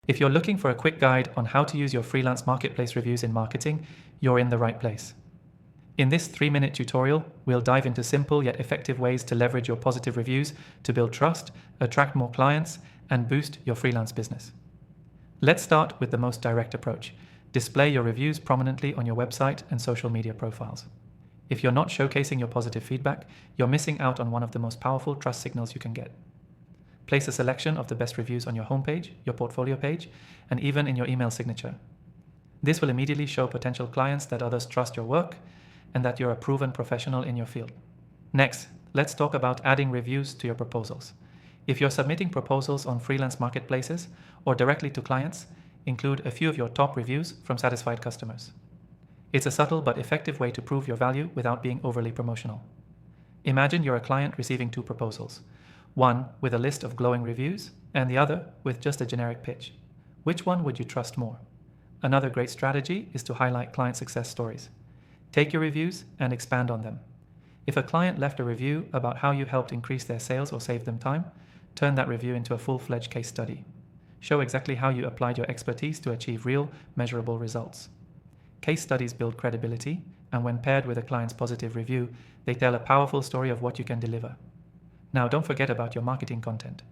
If you're looking for a quick guide on how to use your freelance marketplace reviews in marketing, you're in the right place. In this 3-minute tutorial, we'll dive into simple yet effective ways to leverage your positive reviews to build trust, attract more clients, and boost your freelance business. Let's start with the most direct approach. Display your reviews prominently on your website and social media profiles. If you're not showcasing your positive feedback, you're missing out on one of the most powerful trust signals you can get. Place a selection of the best reviews on your homepage, your portfolio page, and even in your email signature. This will immediately show potential clients that others trust your work and that you're a proven professional in your field. Next, let's talk about adding reviews to your proposals. If you're submitting proposals on freelance marketplaces or directly to clients, include a few of your top reviews from satisfied customers. It's a subtle but effective way to prove your value without being overly promotional. Imagine you're a client receiving 2 proposals, one with a list of glowing reviews and the other with just a generic pitch. Which one would you trust more? Another great strategy is to highlight client success stories. Take your reviews and expand on them. If a client left a review about how you helped increase their sales or save them time, turn that review into a full-fledged case study. Show exactly how you applied your expertise to achieve real, measurable results. Case studies build credibility, and when paired with a client's positive review, they tell a powerful story of what you can deliver. Now, don't forget about your marketing content.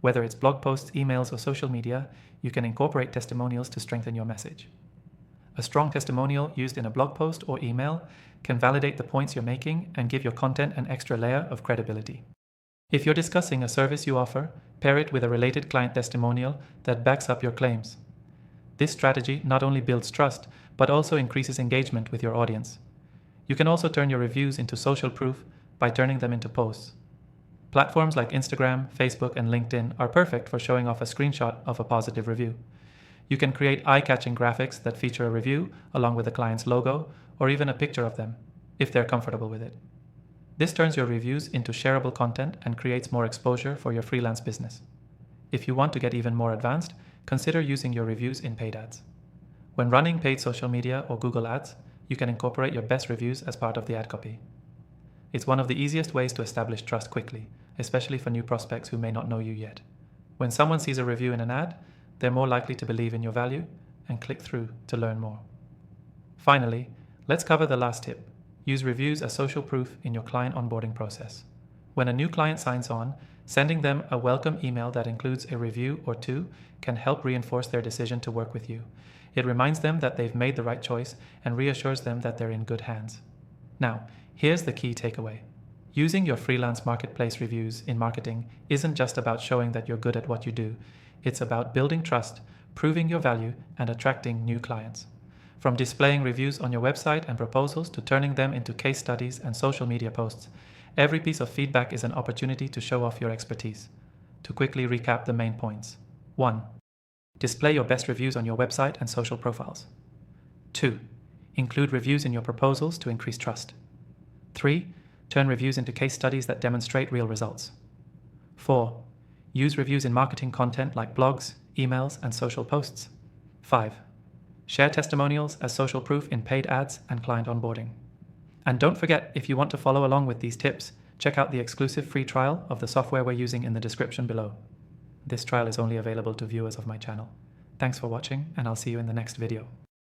Whether it's blog posts, emails, or social media, you can incorporate testimonials to strengthen your message. A strong testimonial used in a blog post or email can validate the points you're making and give your content an extra layer of credibility. If you're discussing a service you offer, pair it with a related client testimonial that backs up your claims. This strategy not only builds trust, but also increases engagement with your audience. You can also turn your reviews into social proof by turning them into posts. Platforms like Instagram, Facebook, and LinkedIn are perfect for showing off a screenshot of a positive review. You can create eye-catching graphics that feature a review along with the client's logo or even a picture of them, if they're comfortable with it. This turns your reviews into shareable content and creates more exposure for your freelance business. If you want to get even more advanced, consider using your reviews in paid ads. When running paid social media or Google ads, you can incorporate your best reviews as part of the ad copy. It's one of the easiest ways to establish trust quickly, especially for new prospects who may not know you yet. When someone sees a review in an ad, they're more likely to believe in your value and click through to learn more. Finally, let's cover the last tip. Use reviews as social proof in your client onboarding process. When a new client signs on, sending them a welcome email that includes a review or 2 can help reinforce their decision to work with you. It reminds them that they've made the right choice and reassures them that they're in good hands. Now, here's the key takeaway. Using your freelance marketplace reviews in marketing isn't just about showing that you're good at what you do. It's about building trust, proving your value, and attracting new clients. From displaying reviews on your website and proposals to turning them into case studies and social media posts, every piece of feedback is an opportunity to show off your expertise. To quickly recap the main points. 1. Display your best reviews on your website and social profiles. 2. Include reviews in your proposals to increase trust. 3. Turn reviews into case studies that demonstrate real results. 4. Use reviews in marketing content like blogs, emails, and social posts. 5. Share testimonials as social proof in paid ads and client onboarding. And don't forget, if you want to follow along with these tips, check out the exclusive free trial of the software we're using in the description below. This trial is only available to viewers of my channel. Thanks for watching, and I'll see you in the next video.